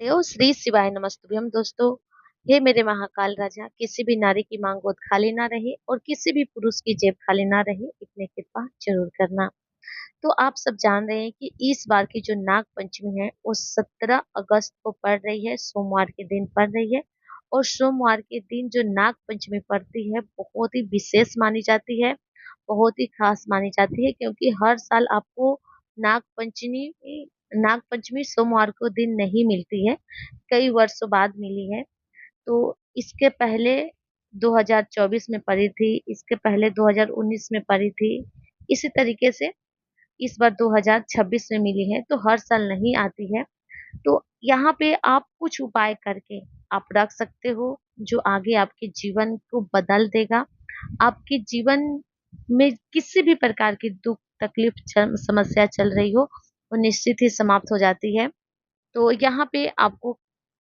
देव श्री शिवाय नमस्तुभ्यम दोस्तों। हे मेरे महाकाल राजा, किसी भी नारी की मांग गोद खाली ना रहे और किसी भी पुरुष की जेब खाली ना रहे, इतनी कृपा जरूर करना। तो आप सब जान रहे हैं कि इस बार की जो नाग पंचमी है वो 17 अगस्त को पड़ रही है, सोमवार के दिन पड़ रही है। और सोमवार के दिन जो नाग पंचमी पड़ती है बहुत ही विशेष मानी जाती है, बहुत ही खास मानी जाती है, क्योंकि हर साल आपको नाग पंचमी नाग पंचमी सोमवार को दिन नहीं मिलती है, कई वर्षों बाद मिली है। तो इसके पहले 2024 में पड़ी थी, इसके पहले 2019 में पड़ी थी। इसी तरीके से इस बार 2026 में मिली है, तो हर साल नहीं आती है। तो यहाँ पे आप कुछ उपाय करके आप रख सकते हो, जो आगे आपके जीवन को बदल देगा। आपके जीवन में किसी भी प्रकार की दुख तकलीफ समस्या चल रही हो, वो निश्चित ही समाप्त हो जाती है। तो यहाँ पे आपको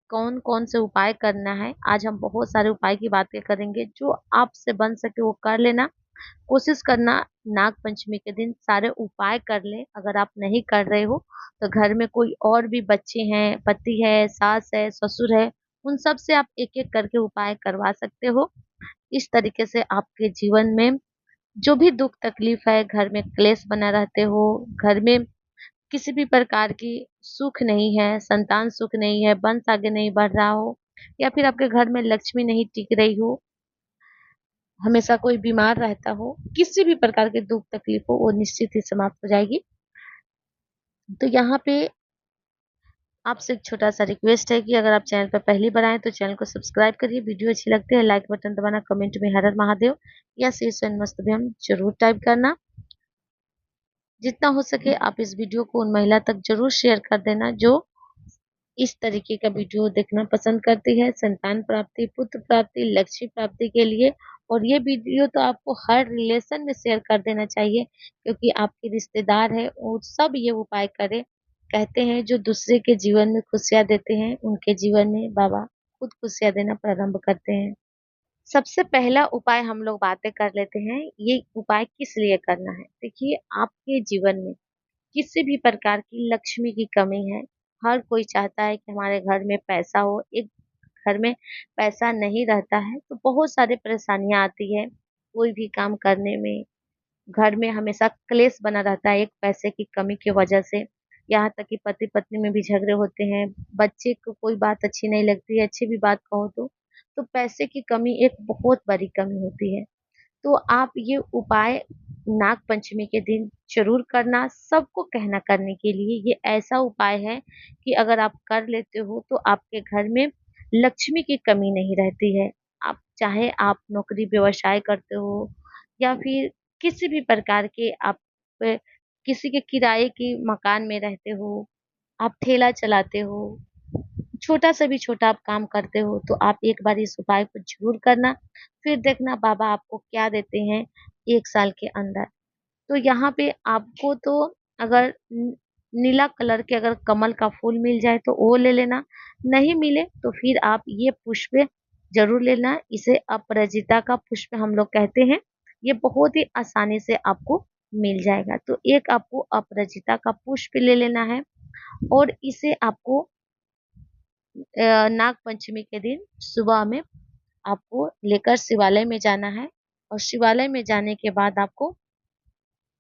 कौन-कौन से उपाय करना है, आज हम बहुत सारे उपाय की बातें करेंगे, जो आपसे बन सके वो कर लेना। कोशिश करना नाग पंचमी के दिन सारे उपाय कर लें। अगर आप नहीं कर रहे हो, तो घर में कोई और भी बच्चे हैं, पति है, सास है, ससुर है, उन सब से आप एक-एक करके उपाय करवा सकते हो। इस तरीके से आपके जीवन में जो भी दुख तकलीफ है, घर में क्लेश बना रहते हो, घर में किसी भी प्रकार की सुख नहीं है, संतान सुख नहीं है, वंश आगे नहीं बढ़ रहा हो, या फिर आपके घर में लक्ष्मी नहीं टिक रही हो, हमेशा कोई बीमार रहता हो, किसी भी प्रकार के दुख तकलीफ हो, वो निश्चित ही समाप्त हो जाएगी। तो यहाँ पे आपसे एक छोटा-सा रिक्वेस्ट है कि अगर आप चैनल पर पहली बार आएँ तो चैनल को सब्सक्राइब करिए, वीडियो अच्छी लगती है लाइक बटन दबाना, कमेंट में हर हर महादेव या श्री स्वयं ज़रूर टाइप करना। जितना हो सके आप इस वीडियो को उन महिला तक ज़रूर शेयर कर देना जो इस तरीके का वीडियो देखना पसंद करती है, संतान प्राप्ति, पुत्र प्राप्ति, लक्ष्मी प्राप्ति के लिए। और ये वीडियो तो आपको हर रिलेशन में शेयर कर देना चाहिए, क्योंकि आपके रिश्तेदार है और सब ये उपाय करें। कहते हैं जो दूसरे के जीवन में खुशियाँ देते हैं, उनके जीवन में बाबा खुद खुशियाँ देना प्रारंभ करते हैं। सबसे पहला उपाय हम लोग बातें कर लेते हैं, ये उपाय किस लिए करना है। देखिए, आपके जीवन में किसी भी प्रकार की लक्ष्मी की कमी है, हर कोई चाहता है कि हमारे घर में पैसा हो। एक घर में पैसा नहीं रहता है तो बहुत सारी परेशानियाँ आती है, कोई भी काम करने में। घर में हमेशा क्लेश बना रहता है एक पैसे की कमी की वजह से, यहाँ तक कि पति-पत्नी में भी झगड़े होते हैं, बच्चे को कोई बात अच्छी नहीं लगती है, अच्छी भी बात कहो तो पैसे की कमी एक बहुत बड़ी कमी होती है। तो आप ये उपाय नाग पंचमी के दिन ज़रूर करना, सबको कहना करने के लिए। ये ऐसा उपाय है कि अगर आप कर लेते हो तो आपके घर में लक्ष्मी की कमी नहीं रहती है। आप चाहे आप नौकरी व्यवसाय करते हो या फिर किसी भी प्रकार के आप किसी के किराए की मकान में रहते हो, आप ठेला चलाते हो, छोटा से भी छोटा आप काम करते हो, तो आप एक बार इस उपाय को ज़रूर करना, फिर देखना बाबा आपको क्या देते हैं 1 साल के अंदर। तो यहाँ पे आपको तो अगर नीला कलर के अगर कमल का फूल मिल जाए तो वो ले लेना, नहीं मिले तो फिर आप ये पुष्प ज़रूर लेना। इसे अपराजिता का पुष्प हम लोग कहते हैं, ये बहुत ही आसानी से आपको मिल जाएगा। तो एक आपको अपराजिता का पुष्प ले लेना है और इसे आपको नाग पंचमी के दिन सुबह में आपको लेकर शिवालय में जाना है। और शिवालय में जाने के बाद आपको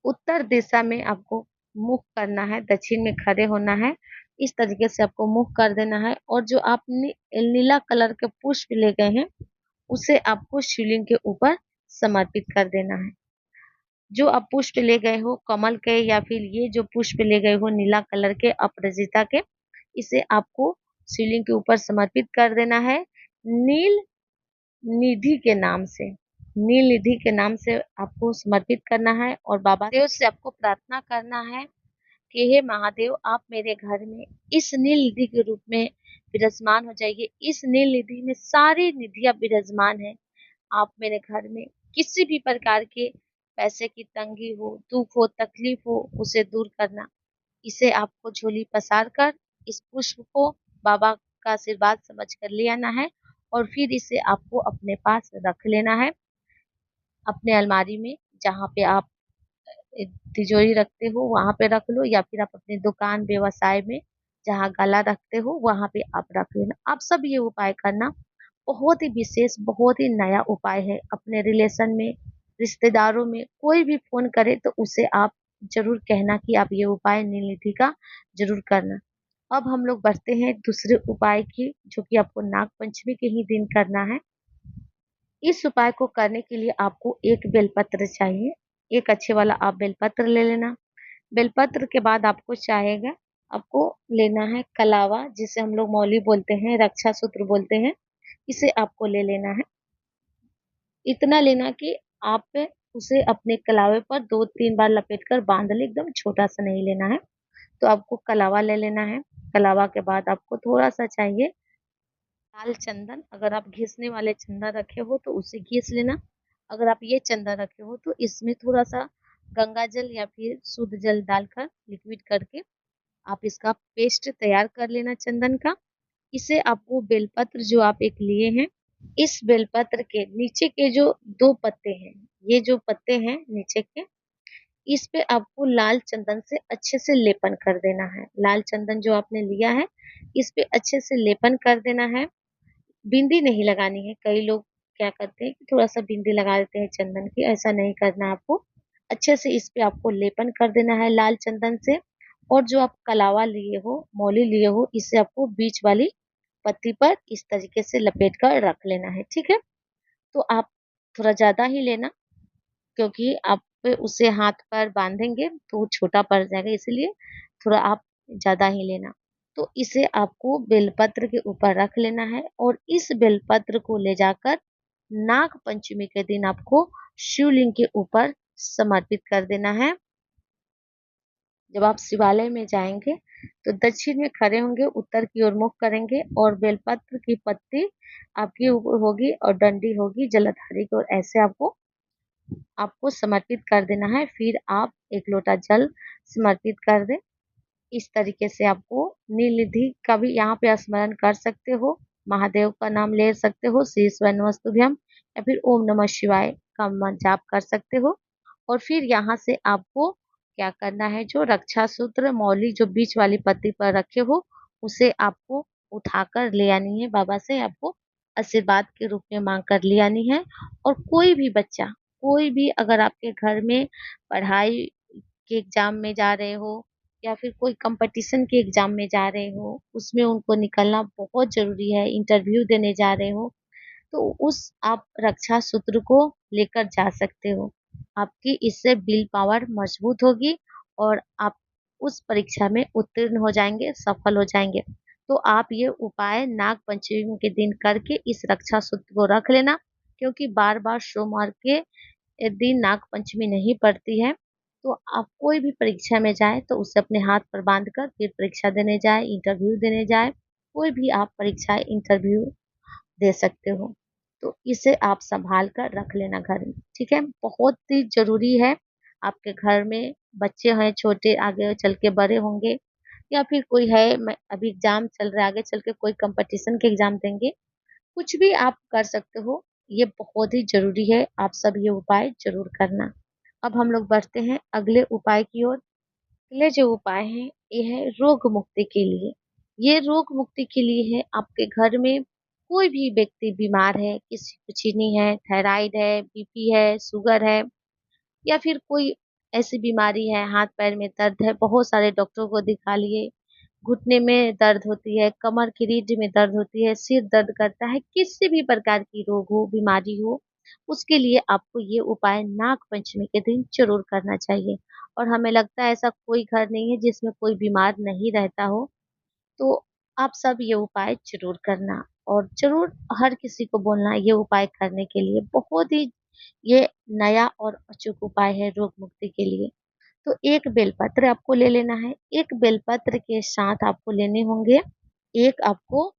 उत्तर दिशा में आपको मुख करना है, दक्षिण में खड़े होना है। इस तरीके से आपको मुख कर देना है और जो आपने नीला कलर के पुष्प ले गए हैं, उसे आपको शिवलिंग के ऊपर समर्पित कर देना है। जो आप पुष्प ले गए हो कमल के या फिर ये जो पुष्प ले गए हो नीला कलर के अपराजिता के, इसे आपको शिवलिंग के ऊपर समर्पित कर देना है। नील निधि के नाम से, नील निधि के नाम से आपको समर्पित करना है और बाबा देव से आपको प्रार्थना करना है कि हे महादेव, आप मेरे घर में इस नील निधि के रूप में विराजमान हो जाइए। इस नील निधि में सारी निधियां विराजमान है। आप मेरे घर में किसी भी प्रकार के पैसे की तंगी हो, दुख हो, तकलीफ हो, उसे दूर करना। इसे आपको झोली पसार कर इस पुष्प को बाबा का आशीर्वाद समझ कर ले आना है और फिर इसे आपको अपने पास रख लेना है, अपने अलमारी में, जहाँ पे आप तिजोरी रखते हो वहाँ पे रख लो, या फिर आप अपनी दुकान व्यवसाय में जहाँ गला रखते हो वहां पे आप रख लेना। आप सब ये उपाय करना। बहुत ही विशेष, बहुत ही नया उपाय है। अपने रिलेशन में, रिश्तेदारों में कोई भी फोन करे तो उसे आप जरूर कहना कि आप ये उपाय नीलनिधि का जरूर करना। अब हम लोग बढ़ते हैं दूसरे उपाय की, जो कि आपको नाग पंचमी के ही दिन करना है। इस उपाय को करने के लिए आपको एक बेलपत्र चाहिए। एक अच्छे वाला आप बेलपत्र ले लेना। बेलपत्र के बाद आपको चाहेगा, आपको लेना है कलावा, जिसे हम लोग मौली बोलते हैं, रक्षा सूत्र बोलते हैं। इसे आपको ले लेना है। इतना लेना कि आप उसे अपने कलावे पर 2-3 बार लपेट कर बांध ले, एकदम छोटा सा नहीं लेना है। तो आपको कलावा ले लेना है। कलावा के बाद आपको थोड़ा सा चाहिए लाल चंदन। अगर आप घिसने वाले चंदन रखे हो तो उसे घिस लेना। अगर आप ये चंदन रखे हो तो इसमें थोड़ा सा गंगा जल या फिर शुद्ध जल डालकर लिक्विड करके आप इसका पेस्ट तैयार कर लेना चंदन का। इसे आपको बेलपत्र जो आप एक लिए हैं, इस बेलपत्र के नीचे के जो 2 पत्ते हैं, ये जो पत्ते हैं नीचे के, इस पे आपको लाल चंदन से अच्छे से लेपन कर देना है। लाल चंदन जो आपने लिया है, इस पे अच्छे से लेपन कर देना है। बिंदी नहीं लगानी है। कई लोग क्या करते हैं कि थोड़ा-सा बिंदी लगा देते हैं चंदन की, ऐसा नहीं करना है आपको। अच्छे से इस पे आपको लेपन कर देना है लाल चंदन से। और जो आप कलावा लिए हो, मौली लिए हो, इसे आपको बीच वाली पत्ती पर इस तरीके से लपेट कर रख लेना है, ठीक है? तो आप थोड़ा ज़्यादा ही लेना, क्योंकि आप उसे हाथ पर बांधेंगे तो वो छोटा पड़ जाएगा, इसलिए थोड़ा आप ज़्यादा ही लेना। तो इसे आपको बेलपत्र के ऊपर रख लेना है और इस बेलपत्र को ले जाकर नाग पंचमी के दिन आपको शिवलिंग के ऊपर समर्पित कर देना है। जब आप शिवालय में जाएंगे तो दक्षिण में खड़े होंगे, उत्तर की ओर मुख करेंगे और बेलपत्र की पत्ती आपके ऊपर होगी और डंडी होगी जलाधारी की ओर, ऐसे आपको आपको समर्पित कर देना है। फिर आप 1 लोटा जल समर्पित कर दें। इस तरीके से आपको नीलनिधि का भी यहाँ पे स्मरण कर सकते हो, महादेव का नाम ले सकते हो, श्री शिवाय नमस्तुभ्यम, या फिर ओम नमः शिवाय का जाप कर सकते हो। और फिर यहाँ से आपको क्या करना है, जो रक्षा सूत्र मौली जो बीच वाली पत्ती पर रखे हो, उसे आपको उठाकर ले आनी है। बाबा से आपको आशीर्वाद के रूप में मांग कर ले आनी है। और कोई भी बच्चा, कोई भी अगर आपके घर में पढ़ाई के एग्जाम में जा रहे हो या फिर कोई कंपटीशन के एग्जाम में जा रहे हो, उसमें उनको निकलना बहुत ज़रूरी है, इंटरव्यू देने जा रहे हो, तो उस आप रक्षा सूत्र को लेकर जा सकते हो। आपकी इससे विल पावर मजबूत होगी और आप उस परीक्षा में उत्तीर्ण हो जाएँगे, सफल हो जाएँगे। तो आप ये उपाय नाग पंचमी के दिन करके इस रक्षा सूत्र को रख लेना, क्योंकि बार-बार सोमवार के दिन नाग पंचमी नहीं पड़ती है। तो आप कोई भी परीक्षा में जाएँ तो उसे अपने हाथ पर बाँध कर फिर परीक्षा देने जाएँ, इंटरव्यू देने जाएँ। कोई भी आप परीक्षा, इंटरव्यू दे सकते हो। तो इसे आप सँभाल कर रख लेना घर में, ठीक है? बहुत ही ज़रूरी है। आपके घर में बच्चे हैं छोटे, आगे चल के बड़े होंगे, या फिर कोई है, मैं अभी एग्ज़ाम चल रहा है, आगे चल के कोई कॉम्पिटिशन के एग्ज़ाम देंगे, कुछ भी आप कर सकते हो। ये बहुत ही ज़रूरी है, आप सब ये उपाय ज़रूर करना। अब हम लोग बढ़ते हैं अगले उपाय की ओर। अगले जो उपाय हैं, ये है रोग मुक्ति के लिए। ये रोग मुक्ति के लिए है, आपके घर में कोई भी व्यक्ति बीमार है, किसी को चीनी है, थायराइड है, बीपी है, शुगर है, या फिर कोई ऐसी बीमारी है, हाथ-पैर में दर्द है, बहुत सारे डॉक्टरों को दिखा लिए, घुटने में दर्द होती है, कमर की रीढ़ में दर्द होती है, सिर दर्द करता है, किसी भी प्रकार की रोग हो, बीमारी हो, उसके लिए आपको ये उपाय नाग पंचमी के दिन ज़रूर करना चाहिए। और हमें लगता है ऐसा कोई घर नहीं है जिसमें कोई बीमार नहीं रहता हो। तो आप सब ये उपाय ज़रूर करना और ज़रूर हर किसी को बोलना ये उपाय करने के लिए। बहुत ही ये नया और अचूक उपाय है रोग मुक्ति के लिए। तो एक बेलपत्र आपको ले लेना है। एक बेलपत्र के साथ आपको लेने होंगे, एक आपको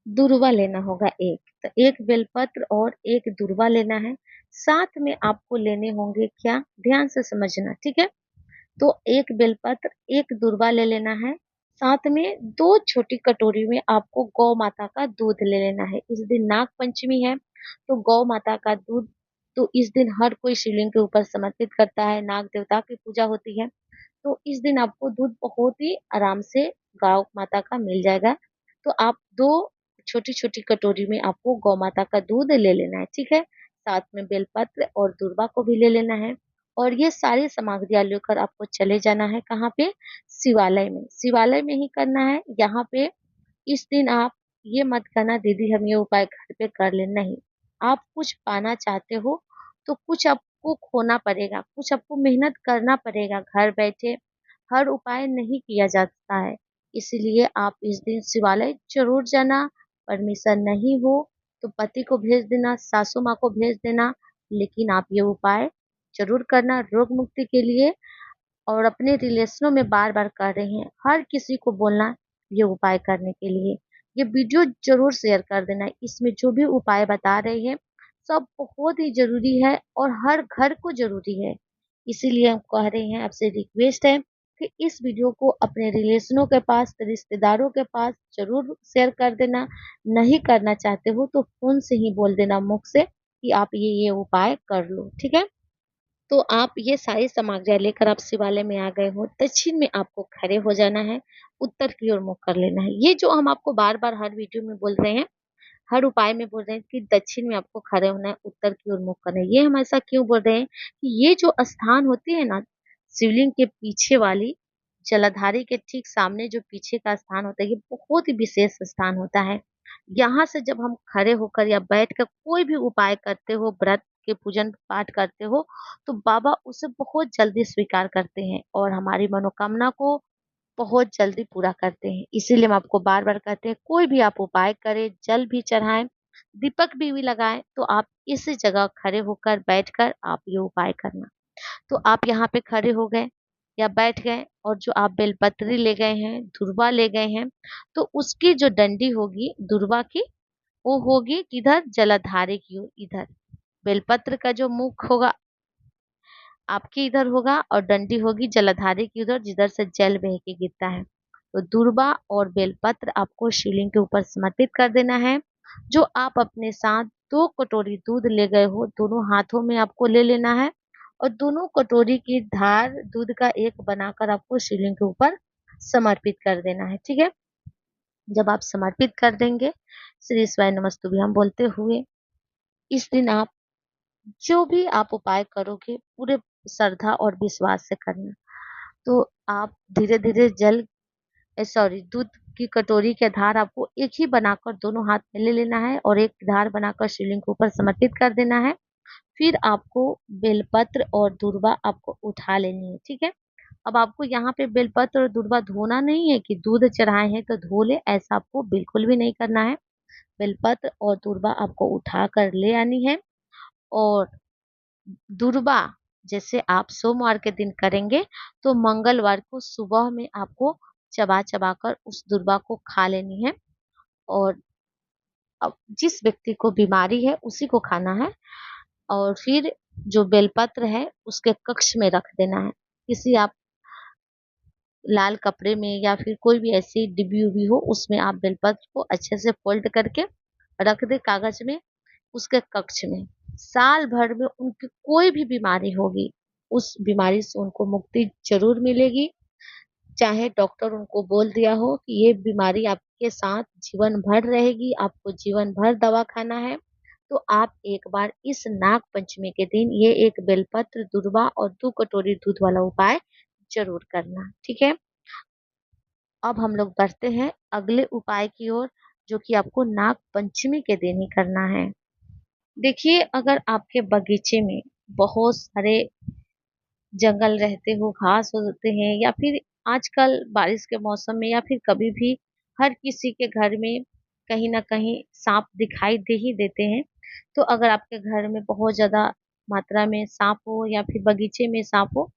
दूर्वा लेना होगा एक। तो एक बेलपत्र और एक दूर्वा लेना है। साथ में आपको लेने होंगे क्या? ध्यान से समझना, ठीक है? तो एक बेलपत्र, एक दूर्वा ले लेना है। साथ में 2 छोटी कटोरी में आपको गौ माता का दूध ले लेना है। इस दिन नाग पंचमी है, तो गौ माता का दूध तो इस दिन हर कोई शिवलिंग के ऊपर समर्पित करता है, नाग देवता की पूजा होती है। तो इस दिन आपको दूध बहुत ही आराम से गौ माता का मिल जाएगा। तो आप 2 छोटी-छोटी कटोरी में आपको गौ माता का दूध ले लेना है, ठीक है? साथ में बेलपत्र और दूर्वा को भी ले लेना है और ये सारी सामग्रियाँ लेकर आपको चले जाना है कहाँ पे? शिवालय में। शिवालय में ही करना है, यहाँ पे इस दिन आप ये मत करना दीदी हम ये उपाय घर पे कर लें, नहीं। आप कुछ पाना चाहते हो तो कुछ आपको खोना पड़ेगा, कुछ आपको मेहनत करना पड़ेगा। घर बैठे हर उपाय नहीं किया जाता है। इसीलिए आप इस दिन शिवालय ज़रूर जाना, परमिशन नहीं हो तो पति को भेज देना, सासू माँ को भेज देना, लेकिन आप ये उपाय ज़रूर करना रोग मुक्ति के लिए और अपने रिलेशनों में बार-बार कर रहे हैं, हर किसी को बोलना ये उपाय करने के लिए। ये वीडियो ज़रूर शेयर कर देना, इसमें जो भी उपाय बता रहे हैं, सब बहुत ही ज़रूरी है और हर घर को ज़रूरी है। इसीलिए हम कह रहे हैं, आपसे रिक्वेस्ट है कि इस वीडियो को अपने रिलेशनों के पास, रिश्तेदारों के पास ज़रूर शेयर कर देना। नहीं करना चाहते हो तो फ़ोन से ही बोल देना मुख से कि आप ये उपाय कर लो, ठीक है? तो आप ये सारी सामग्रियाँ लेकर आप शिवालय में आ गए हो, दक्षिण में आपको खड़े हो जाना है, उत्तर की ओर मुँह कर लेना है। ये जो हम आपको बार-बार हर वीडियो में बोल रहे हैं, हर उपाय में बोल रहे हैं कि दक्षिण में आपको खड़े होना है, उत्तर की ओर मुँह करना है। ये हम ऐसा क्यों बोल रहे हैं कि ये जो स्थान होती है ना, शिवलिंग के पीछे वाली जलाधारी के ठीक सामने जो पीछे का स्थान होता है, ये बहुत ही विशेष स्थान होता है। यहाँ से जब हम खड़े होकर या बैठकर कोई भी उपाय करते हो, व्रत के पूजन पाठ करते हो, तो बाबा उसे बहुत जल्दी स्वीकार करते हैं और हमारी मनोकामना को बहुत जल्दी पूरा करते हैं। इसीलिए हम आपको बार-बार कहते हैं कोई भी आप उपाय करें, जल भी चढ़ाएँ, दीपक भी लगाएँ, तो आप इस जगह खड़े होकर, बैठकर आप ये उपाय करना। तो आप यहाँ पे खड़े हो गए या बैठ गए और जो आप बेलपत्री ले गए हैं, दूर्वा ले गए हैं, तो उसकी जो डंडी होगी दूर्वा की, वो होगी किधर? जलाधारी की ओर इधर। बेलपत्र का जो मुख होगा आपके इधर होगा और डंडी होगी जलाधारी की उधर जिधर से जल बह के गिरता है। तो दूर्वा और बेलपत्र आपको शिवलिंग के ऊपर समर्पित कर देना है। जो आप अपने साथ 2 कटोरी दूध ले गए हो, दोनों हाथों में आपको ले लेना है और दोनों कटोरी की धार दूध का एक बनाकर आपको शिवलिंग के ऊपर समर्पित कर देना है, ठीक है? जब आप समर्पित कर देंगे, श्री शिवाय नमस्तुभ्यम बोलते हुए, इस दिन आप जो भी आप उपाय करोगे पूरे श्रद्धा और विश्वास से करना। तो आप धीरे-धीरे सॉरी दूध की कटोरी के धार आपको एक ही बनाकर दोनों हाथ में ले लेना है और एक धार बनाकर शिवलिंग के ऊपर समर्पित कर देना है। फिर आपको बेलपत्र और दूर्वा आपको उठा लेनी है, ठीक है? अब आपको यहाँ पे बेलपत्र और दूर्वा धोना नहीं है कि दूध चढ़ाए हैं तो धो ले, ऐसा आपको बिल्कुल भी नहीं करना है। बेलपत्र और दूर्वा आपको उठा कर ले आनी है और दूर्वा जैसे आप सोमवार के दिन करेंगे तो मंगलवार को सुबह में आपको चबा-चबा कर उस दूर्वा को खा लेनी है और अब जिस व्यक्ति को बीमारी है उसी को खाना है और फिर जो बेलपत्र है उसके कक्ष में रख देना है। किसी आप लाल कपड़े में या फिर कोई भी ऐसी डिब्बी-उब्बी हो उसमें आप बेलपत्र को अच्छे से फ़ोल्ड करके रख दें कागज़ में उसके कक्ष में। साल भर में उनकी कोई भी बीमारी होगी, उस बीमारी से उनको मुक्ति ज़रूर मिलेगी। चाहे डॉक्टर उनको बोल दिया हो कि ये बीमारी आपके साथ जीवन भर रहेगी, आपको जीवन भर दवा खाना है, तो आप एक बार इस नाग पंचमी के दिन ये एक बेलपत्र, दूर्वा और 2 कटोरी दूध वाला उपाय ज़रूर करना, ठीक है? अब हम लोग बढ़ते हैं अगले उपाय की ओर, जो कि आपको नाग पंचमी के दिन ही करना है। देखिए, अगर आपके बगीचे में बहुत सारे जंगल रहते हो, घास होते हैं या फिर आजकल बारिश के मौसम में या फिर कभी भी हर किसी के घर में कहीं न कहीं साँप दिखाई दे ही देते हैं। तो अगर आपके घर में बहुत ज़्यादा मात्रा में साँप हो या फिर बगीचे में साँप हो,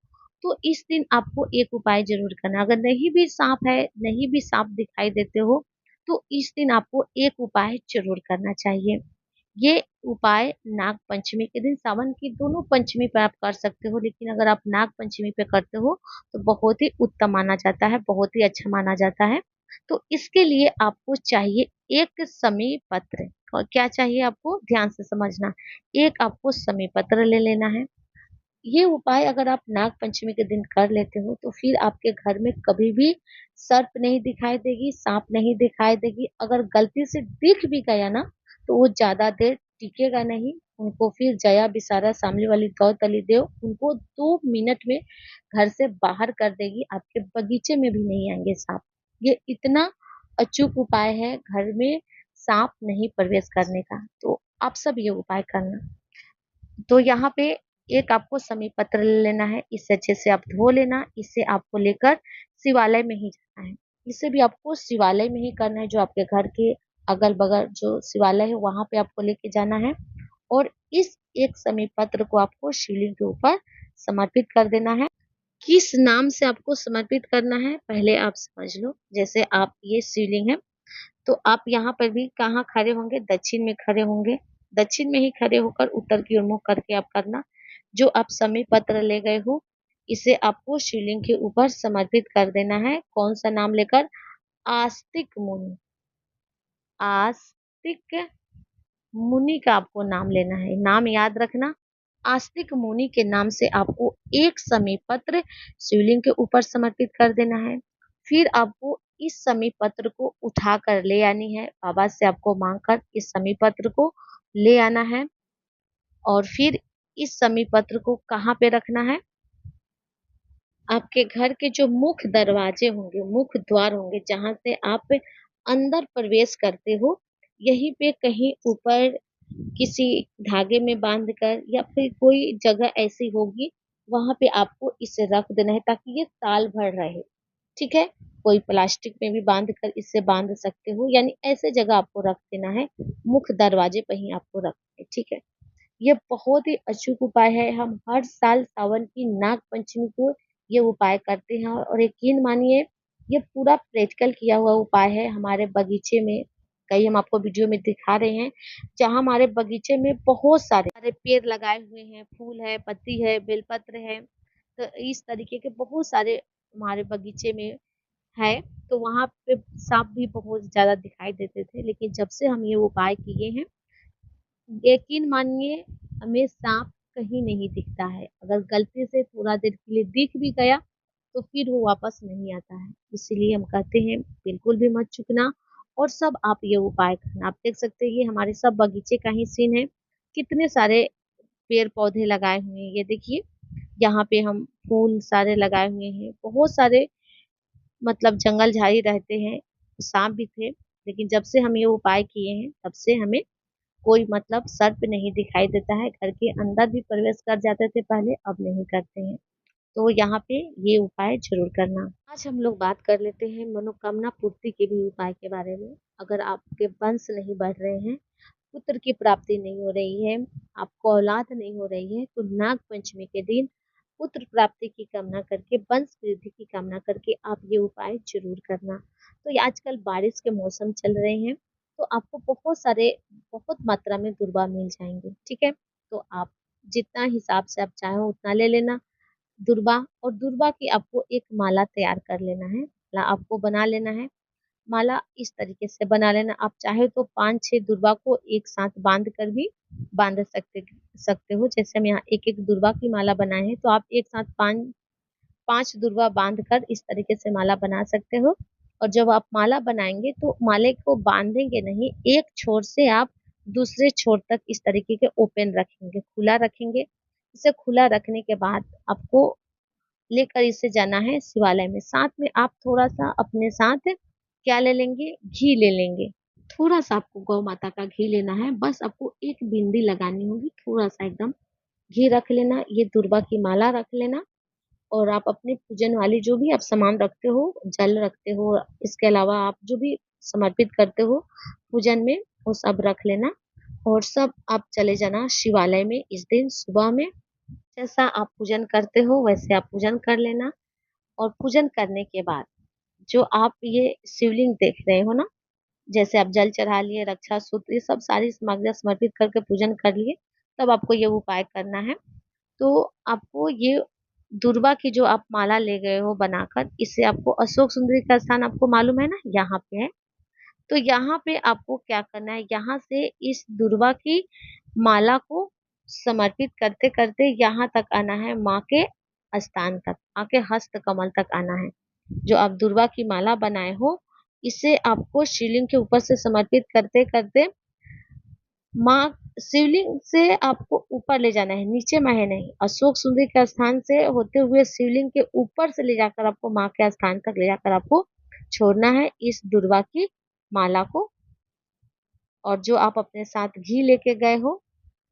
तो इस दिन आपको एक उपाय ज़रूर करना है। अगर नहीं भी साँप है, नहीं भी साँप दिखाई देते हो, तो इस दिन आपको एक उपाय ज़रूर करना चाहिए। ये उपाय नाग पंचमी के दिन, सावन की दोनों पंचमी पे आप कर सकते हो, लेकिन अगर आप नाग पंचमी पे करते हो तो बहुत ही उत्तम माना जाता है, बहुत ही अच्छा माना जाता है। तो इसके लिए आपको चाहिए एक समी पत्र और क्या चाहिए आपको ध्यान से समझना। एक आपको समी पत्र ले लेना है ये उपाय अगर आप नाग पंचमी के दिन कर लेते हो तो फिर आपके घर में कभी भी सर्प नहीं दिखाई देगी, सांप नहीं दिखाई देगी। अगर गलती से दिख भी गया ना तो वो ज़्यादा देर टिकेगा नहीं। उनको फिर जया विसारा सामने वाली गौतली देव उनको 2 मिनट में घर से बाहर कर देगी, आपके बगीचे में भी नहीं आएँगे साँप। ये इतना अचूक उपाय है घर में साँप नहीं प्रवेश करने का, तो आप सब ये उपाय करना। तो यहाँ पे एक आपको समी पत्र ले लेना है, इसे अच्छे से आप धो लेना, इसे आपको लेकर शिवालय में ही जाना है। इसे भी आपको शिवालय में ही करना है, जो आपके घर के अगल-बगल जो शिवालय है वहाँ पे आपको लेके जाना है और इस एक समी पत्र को आपको शिवलिंग के ऊपर समर्पित कर देना है। किस नाम से आपको समर्पित करना है, पहले आप समझ लो। जैसे आप ये शिवलिंग है तो आप यहाँ पर भी कहाँ खड़े होंगे? दक्षिण में खड़े होंगे। दक्षिण में ही खड़े होकर उत्तर की ओर मुँह करके आप करना। जो आप समी पत्र ले गए हो, इसे आपको शिवलिंग के ऊपर समर्पित कर देना है। कौन-सा नाम लेकर? आस्तिक मुनि। आस्तिक मुनि का आपको नाम लेना है। नाम याद रखना। आस्तिक मुनि के नाम से आपको एक समी पत्र शिवलिंग के ऊपर समर्पित कर देना है। फिर आपको इस समी पत्र को उठाकर ले आनी है। बाबा से आपको माँगकर इस समी पत्र को ले आना है और फिर इस समी पत्र को कहाँ पे रखना है? आपके घर के जो मुख्य दरवाजे होंगे, मुख्य द्वार होंगे, जहाँ से आप अंदर प्रवेश करते हो, यहीं पे कहीं ऊपर किसी धागे में बांध कर या फिर कोई जगह ऐसी होगी, वहाँ पे आपको इसे रख देना है ताकि ये साल भर रहे, ठीक है? कोई प्लास्टिक में भी बांध कर इसे बांध सकते हो, यानी ऐसे जगह आपको रख देना है, मुख्य दरवाजे पे ही आपको रखना है, ठीक है? ये बहुत ही अचूक उपाय है। हम हर साल सावन की नाग पंचमी को ये उपाय करते हैं और यकीन मानिए ये पूरा प्रैक्टिकल किया हुआ उपाय है। हमारे बगीचे में कई हम आपको वीडियो में दिखा रहे हैं, जहाँ हमारे बगीचे में बहुत सारे पेड़ लगाए हुए हैं, फूल है, पत्ती है, बेलपत्र है। तो इस तरीके के बहुत सारे हमारे बगीचे में है, तो वहाँ पे साँप भी बहुत ज़्यादा दिखाई देते थे। लेकिन जब से हम ये उपाय किए हैं, यकीन मानिए हमें साँप कहीं नहीं दिखता है। अगर गलती से थोड़ा देर के लिए दिख भी गया, तो फिर वो वापस नहीं आता है। इसीलिए हम कहते हैं बिल्कुल भी मत चूकना और सब आप ये उपाय करना। आप देख सकते हैं ये हमारे सब बगीचे का ही सीन है। कितने सारे पेड़-पौधे लगाए हुए हैं। ये देखिए, यहाँ पे हम फूल सारे लगाए हुए हैं। बहुत सारे मतलब जंगल झाड़ी रहते हैं, साँप भी थे। लेकिन जब से हम ये उपाय किए हैं, तब से हमें कोई मतलब सर्प नहीं दिखाई देता है। घर के अंदर भी प्रवेश कर जाते थे पहले, अब नहीं करते हैं। तो यहाँ पे ये उपाय ज़रूर करना। आज हम लोग बात कर लेते हैं मनोकामना पूर्ति के भी उपाय के बारे में। अगर आपके वंश नहीं बढ़ रहे हैं, पुत्र की प्राप्ति नहीं हो रही है, आपको औलाद नहीं हो रही है, तो नाग पंचमी के दिन पुत्र प्राप्ति की कामना करके, वंश वृद्धि की कामना करके आप ये उपाय ज़रूर करना। तो ये आजकल बारिश के मौसम चल रहे हैं, तो आपको बहुत मात्रा में दुर्वा मिल जाएँगे, ठीक है? तो आप जितना हिसाब से आप चाहो उतना ले लेना। दुर्वा और दुर्वा की आपको एक माला तैयार कर लेना है, माला आपको बना लेना है। माला इस तरीके से बना लेना, आप चाहे तो 5-6 दुर्वा को एक साथ बाँध कर भी बाँध सकते हो। जैसे हम यहाँ एक-एक दुर्वा की माला बनाए हैं, तो आप एक साथ 5 दुर्वा बाँध कर इस तरीके से माला बना सकते हो। और जब आप माला बनाएँगे तो माले को बाँधेंगे नहीं, एक छोर से आप दूसरे छोर तक इस तरीके के ओपन रखेंगे, खुला रखेंगे। इसे खुला रखने के बाद आपको लेकर इसे जाना है शिवालय में। साथ में आप थोड़ा-सा अपने साथ क्या ले लेंगे? घी ले लेंगे। थोड़ा-सा आपको गौ माता का घी लेना है, बस आपको एक बिंदी लगानी होगी, थोड़ा-सा एकदम घी रख लेना, ये दुर्वा की माला रख लेना और आप अपने पूजन वाली जो भी आप सामान रखते हो, जल रखते हो, इसके अलावा आप जो भी समर्पित करते हो पूजन में, वो सब रख लेना और सब आप चले जाना शिवालय में इस दिन सुबह में। जैसा आप पूजन करते हो, वैसे आप पूजन कर लेना और पूजन करने के बाद जो आप ये शिवलिंग देख रहे हो ना, जैसे आप जल चढ़ा लिए, रक्षा सूत्र ये सब सारी सामग्रियाँ समर्पित करके पूजन कर लिए, तब आपको ये उपाय करना है। तो आपको ये दुर्वा की जो आप माला ले गए हो बनाकर, इससे आपको अशोक सुंदरी का स्थान आपको मालूम है ना? यहाँ पे है। तो यहाँ पे आपको क्या करना है, यहाँ से इस दुर्वा की माला को समर्पित करते करते यहाँ तक आना है, माँ के स्थान तक, माँ के हस्त कमल तक आना है। जो आप दुर्वा की माला बनाए हो, इसे आपको शिवलिंग के ऊपर से समर्पित करते करते माँ शिवलिंग से आपको ऊपर ले जाना है, नीचे में है नहीं। अशोक सुंदरी के स्थान से होते हुए शिवलिंग के ऊपर से ले जाकर आपको माँ के स्थान तक ले जाकर आपको छोड़ना है इस दुर्वा की माला को। और जो आप अपने साथ घी लेके गए हो,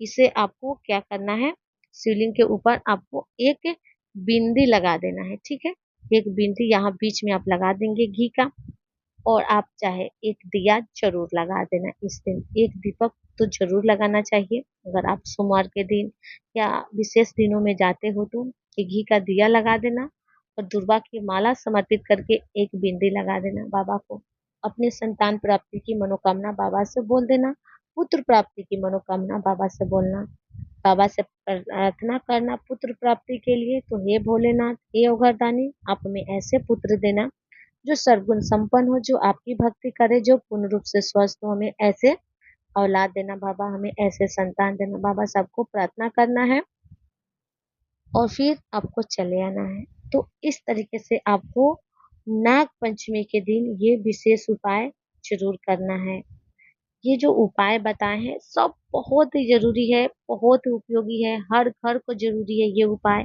इसे आपको क्या करना है, शिवलिंग के ऊपर आपको एक बिंदी लगा देना है, ठीक है। एक बिंदी यहाँ बीच में आप लगा देंगे घी का। और आप चाहे एक दिया जरूर लगा देना इस दिन, एक दीपक तो जरूर लगाना चाहिए। अगर आप सोमवार के दिन या विशेष दिनों में जाते हो तो एक घी का दिया लगा देना और दुर्वा की माला समर्पित करके एक बिंदी लगा देना बाबा को। अपने संतान प्राप्ति की मनोकामना बाबा से बोल देना, पुत्र प्राप्ति की मनोकामना बाबा से बोलना, बाबा से प्रार्थना करना पुत्र प्राप्ति के लिए। तो हे भोलेनाथ, हे अघरदानी, आप हमें ऐसे पुत्र देना जो सर्वगुण संपन्न हो, जो आपकी भक्ति करे, जो पूर्ण रूप से स्वस्थ हो। हमें ऐसे औलाद देना बाबा, हमें ऐसे संतान देना बाबा। सबको प्रार्थना करना है और फिर आपको चले आना है। तो इस तरीके से आपको नाग पंचमी के दिन ये विशेष उपाय जरूर करना है। ये जो उपाय बताए हैं सब बहुत ही जरूरी है, बहुत ही उपयोगी है, हर घर को जरूरी है ये उपाय।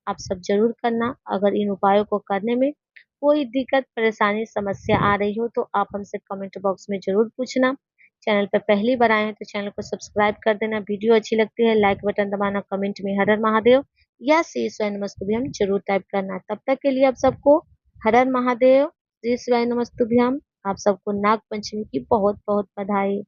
आप सब जरूर करना। अगर इन उपायों को करने में कोई दिक्कत परेशानी समस्या आ रही हो तो आप हमसे कमेंट बॉक्स में जरूर पूछना। चैनल पर पहली बार आए हैं तो चैनल को सब्सक्राइब कर देना। वीडियो अच्छी लगती है लाइक बटन दबाना, कमेंट में हर हर महादेव या श्री शिवाय नमस्तुभ्यम जरूर टाइप करना। तब तक के लिए आप सबको हर हर महादेव, श्री शिवाय नमस्तुभ्यम। आप सबको नाग पंचमी की बहुत बहुत बधाई।